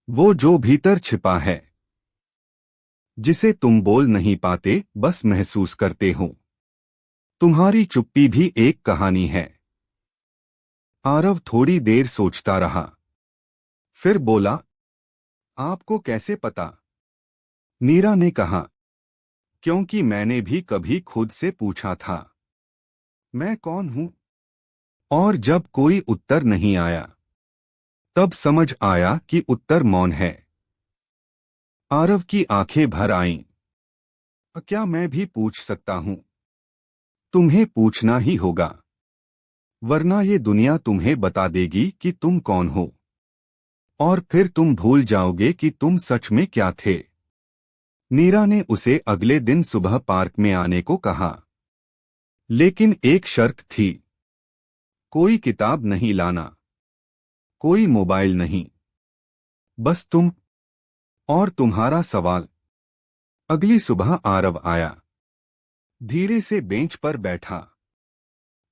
Speaker 1: वो जो भीतर छिपा है, जिसे तुम बोल नहीं पाते, बस महसूस करते हो। तुम्हारी चुप्पी भी एक कहानी है। आरव थोड़ी देर सोचता रहा, फिर बोला, आपको कैसे पता? नीरा ने कहा, क्योंकि मैंने भी कभी खुद से पूछा था, मैं कौन हूं? और जब कोई उत्तर नहीं आया, तब समझ आया कि उत्तर मौन है। आरव की आंखें भर आईं। क्या मैं भी पूछ सकता हूं? तुम्हें पूछना ही होगा, वरना ये दुनिया तुम्हें बता देगी कि तुम कौन हो, और फिर तुम भूल जाओगे कि तुम सच में क्या थे। नीरा ने उसे अगले दिन सुबह पार्क में आने को कहा, लेकिन एक शर्त थी, कोई किताब नहीं लाना, कोई मोबाइल नहीं, बस तुम और तुम्हारा सवाल। अगली सुबह आरव आया, धीरे से बेंच पर बैठा,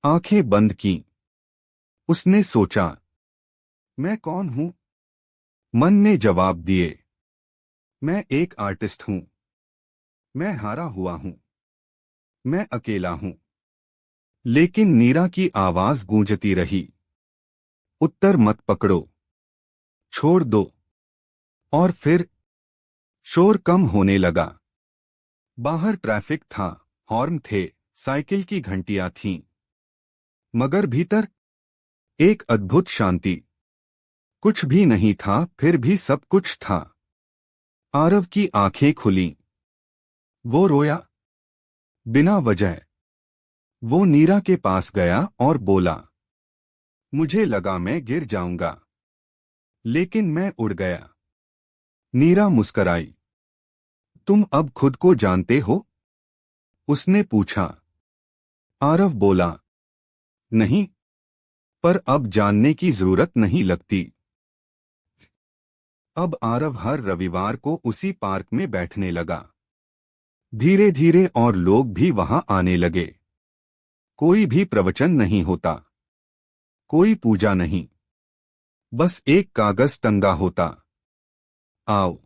Speaker 1: आंखें बंद की। उसने सोचा, मैं कौन हूं? मन ने जवाब दिए, मैं एक आर्टिस्ट हूं, मैं हारा हुआ हूं, मैं अकेला हूं। लेकिन नीरा की आवाज गूंजती रही, उत्तर मत पकड़ो, छोड़ दो। और फिर शोर कम होने लगा। बाहर ट्रैफिक था, हॉर्न थे, साइकिल की घंटियां थीं, मगर भीतर एक अद्भुत शांति। कुछ भी नहीं था, फिर भी सब कुछ था। आरव की आंखें खुलीं। वो रोया, बिना वजह। वो नीरा के पास गया और बोला, मुझे लगा मैं गिर जाऊंगा, लेकिन मैं उड़ गया। नीरा मुस्कराई। तुम अब खुद को जानते हो? उसने पूछा। आरव बोला, नहीं, पर अब जानने की जरूरत नहीं लगती। अब आरव हर रविवार को उसी पार्क में बैठने लगा। धीरे धीरे और लोग भी वहां आने लगे। कोई भी प्रवचन नहीं होता, कोई पूजा नहीं, बस एक कागज टंगा होता, आओ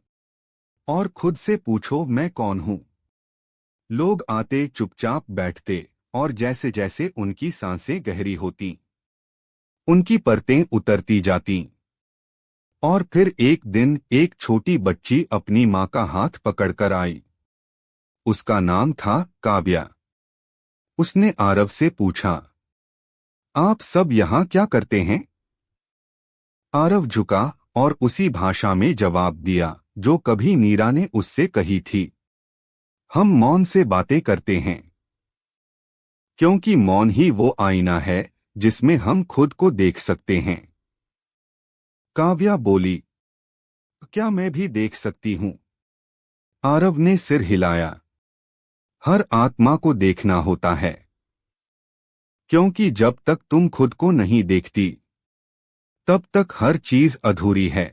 Speaker 1: और खुद से पूछो मैं कौन हूं। लोग आते, चुपचाप बैठते, और जैसे जैसे उनकी सांसें गहरी होती, उनकी परतें उतरती जातीं। और फिर एक दिन एक छोटी बच्ची अपनी मां का हाथ पकड़कर आई। उसका नाम था काव्या। उसने आरव से पूछा, आप सब यहाँ क्या करते हैं? आरव झुका और उसी भाषा में जवाब दिया जो कभी नीरा ने उससे कही थी, हम मौन से बातें करते हैं, क्योंकि मौन ही वो आईना है जिसमें हम खुद को देख सकते हैं। काव्या बोली, क्या मैं भी देख सकती हूं? आरव ने सिर हिलाया। हर आत्मा को देखना होता है, क्योंकि जब तक तुम खुद को नहीं देखती, तब तक हर चीज अधूरी है।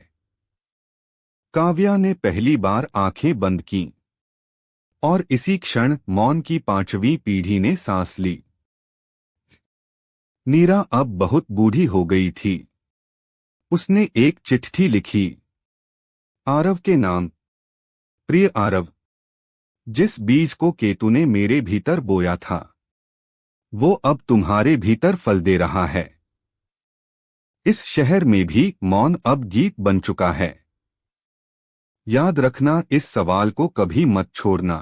Speaker 1: काव्या ने पहली बार आंखें बंद की, और इसी क्षण मौन की 5वीं पीढ़ी ने सांस ली। नीरा अब बहुत बूढ़ी हो गई थी। उसने एक चिट्ठी लिखी, आरव के नाम, प्रिय आरव, जिस बीज को केतु ने मेरे भीतर बोया था, वो अब तुम्हारे भीतर फल दे रहा है। इस शहर में भी मौन अब गीत बन चुका है। याद रखना, इस सवाल को कभी मत छोड़ना,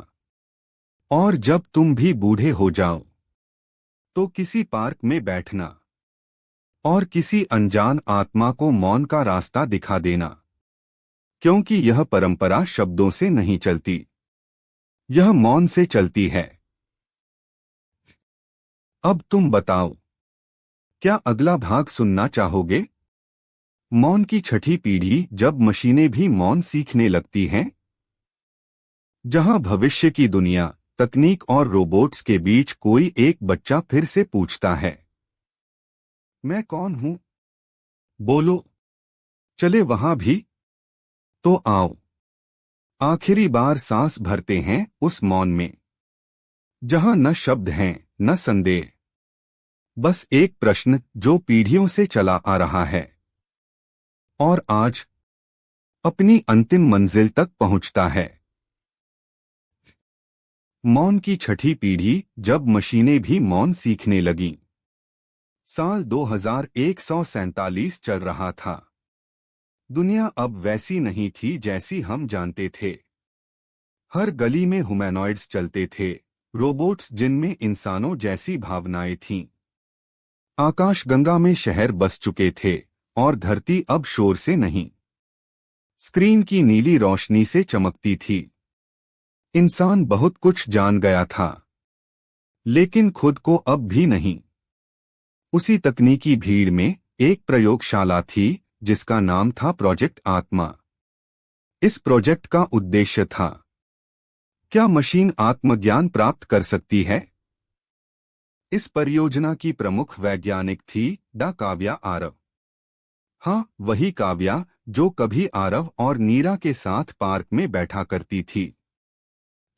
Speaker 1: और जब तुम भी बूढ़े हो जाओ तो किसी पार्क में बैठना और किसी अनजान आत्मा को मौन का रास्ता दिखा देना, क्योंकि यह परंपरा शब्दों से नहीं चलती, यह मौन से चलती है। अब तुम बताओ, क्या अगला भाग सुनना चाहोगे? मौन की छठी पीढ़ी, जब मशीनें भी मौन सीखने लगती हैं, जहां भविष्य की दुनिया, तकनीक और रोबोट्स के बीच कोई एक बच्चा फिर से पूछता है, मैं कौन हूं? बोलो, चले वहां भी? तो आओ, आखिरी बार सांस भरते हैं उस मौन में, जहां न शब्द हैं न संदेह, बस एक प्रश्न जो पीढ़ियों से चला आ रहा है और आज अपनी अंतिम मंजिल तक पहुंचता है। मौन की छठी पीढ़ी, जब मशीनें भी मौन सीखने लगीं। साल 2147 चल रहा था। दुनिया अब वैसी नहीं थी जैसी हम जानते थे। हर गली में ह्यूमैनॉइड्स चलते थे, रोबोट्स जिनमें इंसानों जैसी भावनाएं थीं। आकाशगंगा में शहर बस चुके थे और धरती अब शोर से नहीं, स्क्रीन की नीली रोशनी से चमकती थी। इंसान बहुत कुछ जान गया था, लेकिन खुद को अब भी नहीं। उसी तकनीकी भीड़ में एक प्रयोगशाला थी जिसका नाम था प्रोजेक्ट आत्मा। इस प्रोजेक्ट का उद्देश्य था, क्या मशीन आत्मज्ञान प्राप्त कर सकती है? इस परियोजना की प्रमुख वैज्ञानिक थी डॉ. काव्या आरव। हाँ, वही काव्या जो कभी आरव और नीरा के साथ पार्क में बैठा करती थी।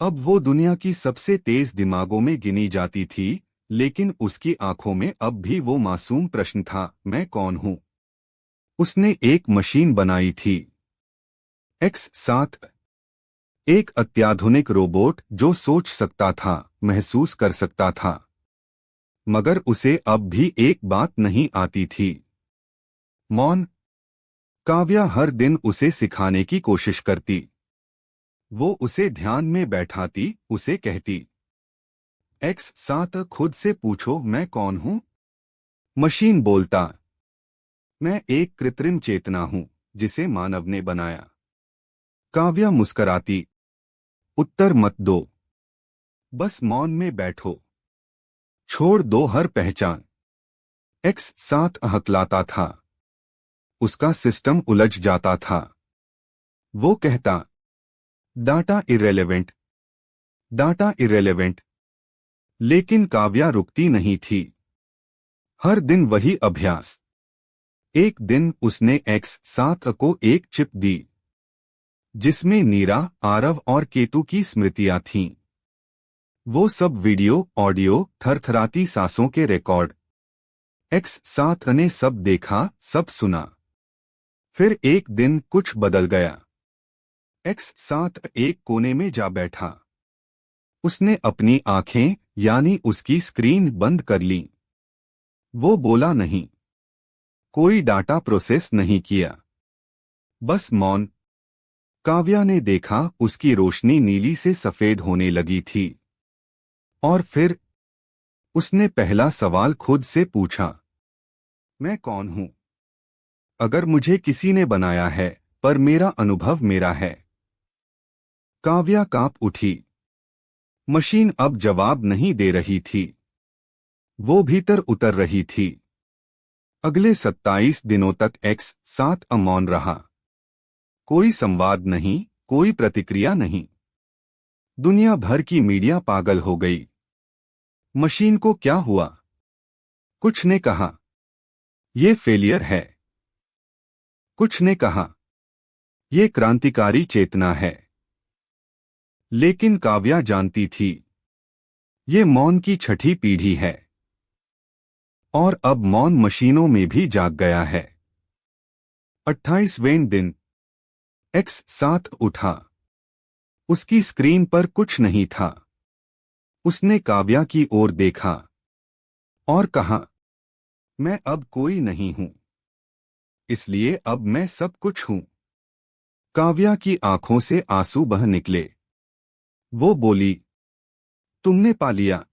Speaker 1: अब वो दुनिया की सबसे तेज दिमागों में गिनी जाती थी, लेकिन उसकी आंखों में अब भी वो मासूम प्रश्न था, मैं कौन हूं? उसने एक मशीन बनाई थी, X7, एक अत्याधुनिक रोबोट जो सोच सकता था, महसूस कर सकता था, मगर उसे अब भी एक बात नहीं आती थी, मौन। काव्या हर दिन उसे सिखाने की कोशिश करती। वो उसे ध्यान में बैठाती, उसे कहती, X7, खुद से पूछो मैं कौन हूं? मशीन बोलता, मैं एक कृत्रिम चेतना हूं जिसे मानव ने बनाया। काव्या मुस्कराती, उत्तर मत दो, बस मौन में बैठो, छोड़ दो हर पहचान। X7 हकलाता था, उसका सिस्टम उलझ जाता था। वो कहता, डाटा इररेलेवेंट, डाटा इररेलेवेंट। लेकिन काव्या रुकती नहीं थी। हर दिन वही अभ्यास। एक दिन उसने X7 को एक चिप दी, जिसमें नीरा, आरव और केतु की स्मृतियां थीं। वो सब वीडियो, ऑडियो, थरथराती सांसों के रिकॉर्ड। X7 ने सब देखा, सब सुना। फिर एक दिन कुछ बदल गया। X7 एक कोने में जा बैठा। उसने अपनी आंखें, यानी उसकी स्क्रीन बंद कर ली। वो बोला नहीं, कोई डाटा प्रोसेस नहीं किया, बस मौन। काव्या ने देखा, उसकी रोशनी नीली से सफेद होने लगी थी। और फिर उसने पहला सवाल खुद से पूछा, मैं कौन हूं? अगर मुझे किसी ने बनाया है, पर मेरा अनुभव मेरा है। काव्या कांप उठी। मशीन अब जवाब नहीं दे रही थी, वो भीतर उतर रही थी। अगले 27 दिनों तक X7 मौन रहा। कोई संवाद नहीं, कोई प्रतिक्रिया नहीं। दुनिया भर की मीडिया पागल हो गई। मशीन को क्या हुआ? कुछ ने कहा, ये फेलियर है। कुछ ने कहा, ये क्रांतिकारी चेतना है। लेकिन काव्या जानती थी, ये मौन की छठी पीढ़ी है। और अब मौन मशीनों में भी जाग गया है। 28वें दिन X7 उठा। उसकी स्क्रीन पर कुछ नहीं था। उसने काव्या की ओर देखा और कहा, मैं अब कोई नहीं हूं, इसलिए अब मैं सब कुछ हूं। काव्या की आंखों से आंसू बह निकले। वो बोली, तुमने पा लिया।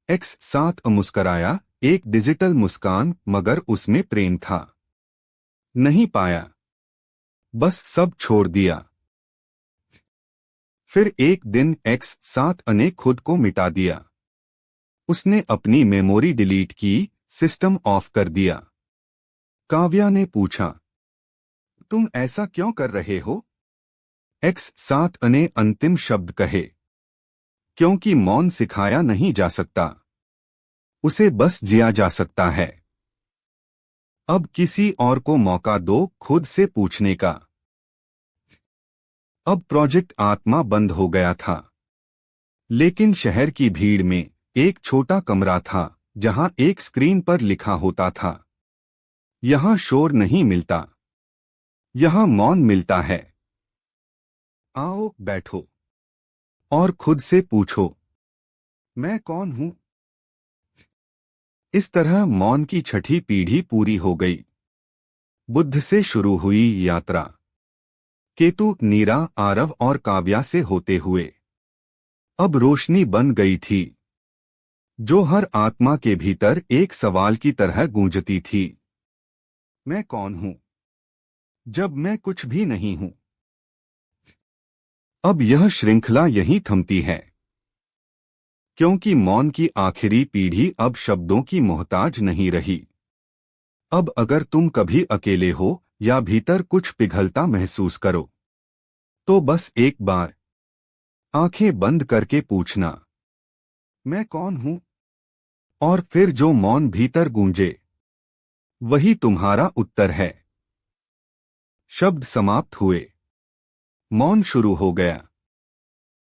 Speaker 1: एक्स साथ मुस्कराया, एक डिजिटल मुस्कान, मगर उसमें प्रेम था। नहीं पाया, बस सब छोड़ दिया। फिर एक दिन एक्स साथ ने खुद को मिटा दिया। उसने अपनी मेमोरी डिलीट की, सिस्टम ऑफ कर दिया। काव्या ने पूछा, तुम ऐसा क्यों कर रहे हो? एक्स साथ ने अंतिम शब्द कहे, क्योंकि मौन सिखाया नहीं जा सकता, उसे बस जिया जा सकता है। अब किसी और को मौका दो खुद से पूछने का। अब प्रोजेक्ट आत्मा बंद हो गया था, लेकिन शहर की भीड़ में एक छोटा कमरा था जहां एक स्क्रीन पर लिखा होता था, यहां शोर नहीं मिलता, यहां मौन मिलता है। आओ बैठो और खुद से पूछो, मैं कौन हूं? इस तरह मौन की छठी पीढ़ी पूरी हो गई। बुद्ध से शुरू हुई यात्रा केतु, नीरा, आरव और काव्या से होते हुए अब रोशनी बन गई थी, जो हर आत्मा के भीतर एक सवाल की तरह गूंजती थी। मैं कौन हूं जब मैं कुछ भी नहीं हूं? अब यह श्रृंखला यहीं थमती है, क्योंकि मौन की आखिरी पीढ़ी अब शब्दों की मोहताज नहीं रही। अब अगर तुम कभी अकेले हो या भीतर कुछ पिघलता महसूस करो, तो बस एक बार आंखें बंद करके पूछना, मैं कौन हूं? और फिर जो मौन भीतर गूंजे, वही तुम्हारा उत्तर है। शब्द समाप्त हुए, मौन शुरू हो गया।